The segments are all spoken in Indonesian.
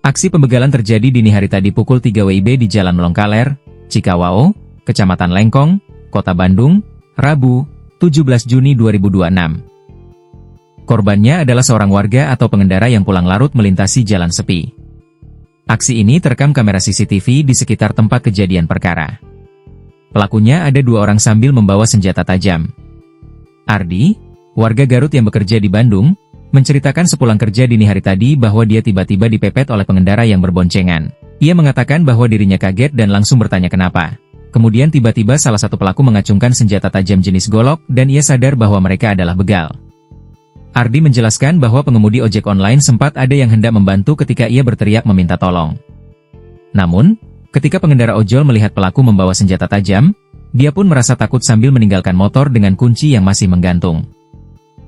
Aksi pembegalan terjadi dini hari tadi pukul 3 WIB di Jalan Melongkaler, Cikawao, Kecamatan Lengkong, Kota Bandung, Rabu, 17 Juni 2026. Korbannya adalah seorang warga atau pengendara yang pulang larut melintasi jalan sepi. Aksi ini terekam kamera CCTV di sekitar tempat kejadian perkara. Pelakunya ada 2 orang sambil membawa senjata tajam. Ardi, warga Garut yang bekerja di Bandung, menceritakan sepulang kerja dini hari tadi bahwa dia tiba-tiba dipepet oleh pengendara yang berboncengan. Ia mengatakan bahwa dirinya kaget dan langsung bertanya kenapa. Kemudian tiba-tiba salah satu pelaku mengacungkan senjata tajam jenis golok dan ia sadar bahwa mereka adalah begal. Ardi menjelaskan bahwa pengemudi ojek online sempat ada yang hendak membantu ketika ia berteriak meminta tolong. Namun, ketika pengendara ojol melihat pelaku membawa senjata tajam, dia pun merasa takut sambil meninggalkan motor dengan kunci yang masih menggantung.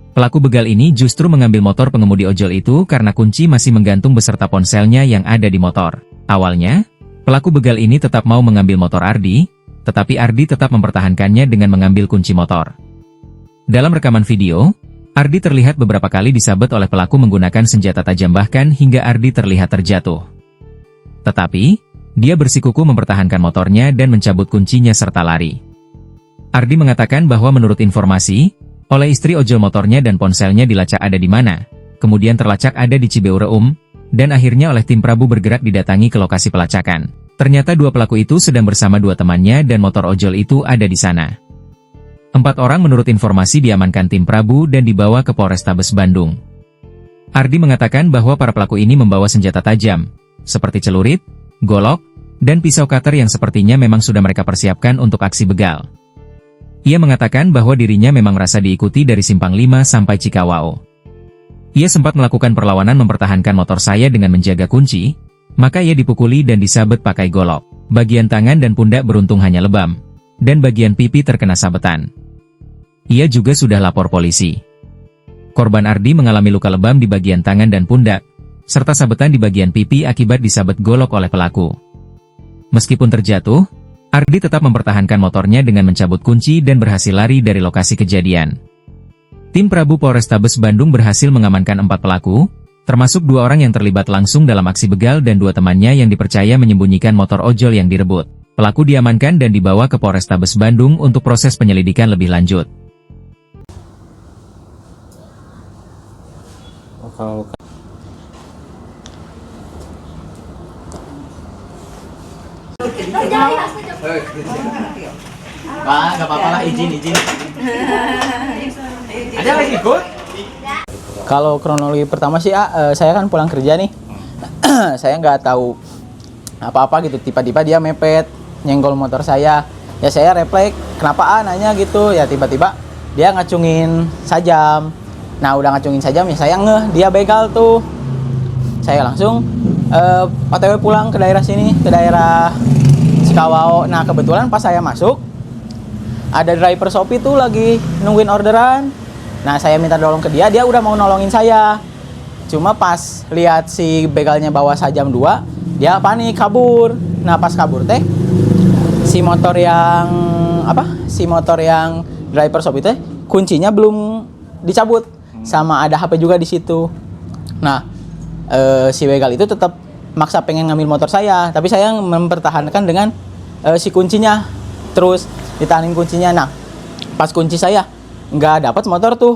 Pelaku begal ini justru mengambil motor pengemudi ojol itu karena kunci masih menggantung beserta ponselnya yang ada di motor. Awalnya, pelaku begal ini tetap mau mengambil motor Ardi, tetapi Ardi tetap mempertahankannya dengan mengambil kunci motor. Dalam rekaman video, Ardi terlihat beberapa kali disabet oleh pelaku menggunakan senjata tajam bahkan hingga Ardi terlihat terjatuh. Tetapi, dia bersikukuh mempertahankan motornya dan mencabut kuncinya serta lari. Ardi mengatakan bahwa menurut informasi, oleh istri ojol motornya dan ponselnya dilacak ada di mana, kemudian terlacak ada di Cibeureum, dan akhirnya oleh tim Prabu bergerak didatangi ke lokasi pelacakan. Ternyata 2 pelaku itu sedang bersama 2 temannya dan motor ojol itu ada di sana. 4 orang menurut informasi diamankan tim Prabu dan dibawa ke Polrestabes Bandung. Ardi mengatakan bahwa para pelaku ini membawa senjata tajam, seperti celurit, golok, dan pisau cutter yang sepertinya memang sudah mereka persiapkan untuk aksi begal. Ia mengatakan bahwa dirinya memang merasa diikuti dari Simpang 5 sampai Cikawao. Ia sempat melakukan perlawanan mempertahankan motor saya dengan menjaga kunci, maka ia dipukuli dan disabet pakai golok. Bagian tangan dan pundak beruntung hanya lebam, dan bagian pipi terkena sabetan. Ia juga sudah lapor polisi. Korban Ardi mengalami luka lebam di bagian tangan dan pundak, serta sabetan di bagian pipi akibat disabet golok oleh pelaku. Meskipun terjatuh, Ardi tetap mempertahankan motornya dengan mencabut kunci dan berhasil lari dari lokasi kejadian. Tim Prabu Polrestabes Bandung berhasil mengamankan 4 pelaku, termasuk 2 orang yang terlibat langsung dalam aksi begal dan 2 temannya yang dipercaya menyembunyikan motor ojol yang direbut. Pelaku diamankan dan dibawa ke Polrestabes Bandung untuk proses penyelidikan lebih lanjut. Pak, nggak apa-apa lah, izin. Ada lagi ikut? Kalau kronologi pertama sih, saya kan pulang kerja nih. Saya nggak tahu apa-apa gitu, tiba-tiba dia mepet, nyenggol motor saya. Ya saya refleks, kenapa nanya gitu, ya tiba-tiba dia ngacungin sajam. Nah udah ngacungin sajam ya saya ngeh, dia begal tuh. Saya langsung OTW pulang ke daerah sini, ke daerah Cikawao. Nah kebetulan pas saya masuk, ada driver Shopee tuh lagi nungguin orderan. Nah saya minta tolong ke dia, dia udah mau nolongin saya. Cuma pas lihat si begalnya bawa sajam 2, dia panik kabur. Nah pas kabur teh, si motor yang driver Shopee teh kuncinya belum dicabut, sama ada HP juga di situ. Nah si begal itu tetap maksa pengen ngambil motor saya, tapi saya mempertahankan dengan si kuncinya, terus ditahanin kuncinya. Nah pas kunci saya nggak dapat motor tuh,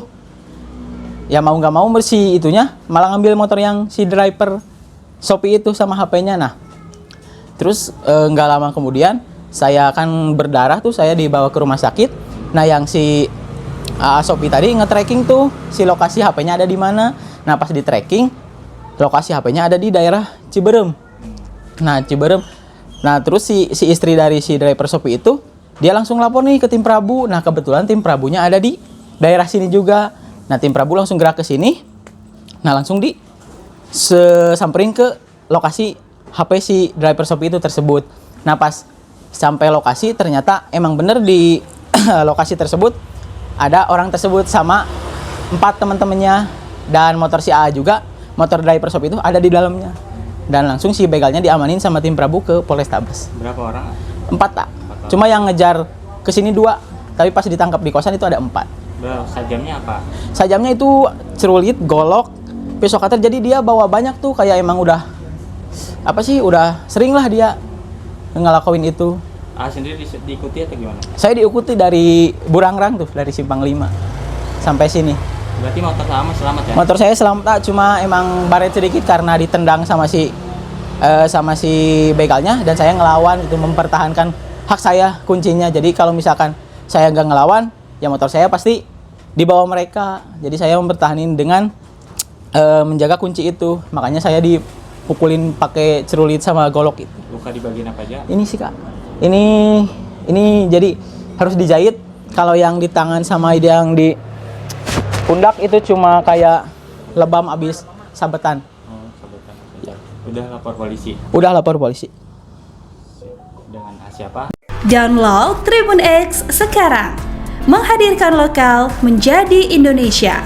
ya mau nggak mau si itunya malah ngambil motor yang si driver Shopee itu sama HP-nya. Nah terus nggak lama kemudian saya akan berdarah tuh, saya dibawa ke rumah sakit. Nah yang si Shopee tadi nge-tracking tuh si lokasi HP-nya ada di mana. Nah pas di tracking, lokasi HP-nya ada di daerah Cibeureum. Nah Cibeureum. Nah terus si istri dari si driver Shopee itu, dia langsung lapor nih ke tim Prabu. Nah kebetulan tim Prabunya ada di daerah sini juga. Nah tim Prabu langsung gerak ke sini. Nah langsung samperin ke lokasi HP si driver Shopee itu tersebut. Nah pas sampai lokasi ternyata emang bener di lokasi tersebut ada orang tersebut sama 4 teman-temannya, dan motor si A juga, motor driver Shopee itu ada di dalamnya. Dan langsung si begalnya diamanin sama tim Prabu ke Polrestabes. Berapa orang? 4 tak. Cuma yang ngejar ke sini 2, tapi pas ditangkap di kosan itu ada 4. Sajamnya apa? Sajamnya itu celurit, golok, pisau cutter. Jadi dia bawa banyak tuh, kayak emang udah apa sih udah sering lah dia ngelakuin itu. Sendiri diikuti atau gimana? Saya diikuti dari Burangrang tuh, dari Simpang 5 sampai sini. Berarti motor sama selamat ya? Motor saya selamat, cuma emang baret sedikit karena ditendang sama si begalnya, dan saya ngelawan itu, mempertahankan hak saya kuncinya. Jadi kalau misalkan saya nggak ngelawan, ya motor saya pasti dibawa mereka. Jadi saya mempertahankan dengan menjaga kunci itu. Makanya saya dipukulin pakai cerulit sama golok itu. Luka di bagian apa aja? Ini sih Kak. Ini jadi harus dijahit. Kalau yang di tangan sama yang di pundak itu cuma kayak lebam abis sabetan. Oh, sabetan. Ya. Udah lapor polisi? Udah lapor polisi. Dengan siapa? Download Tribun X sekarang. Menghadirkan lokal menjadi Indonesia.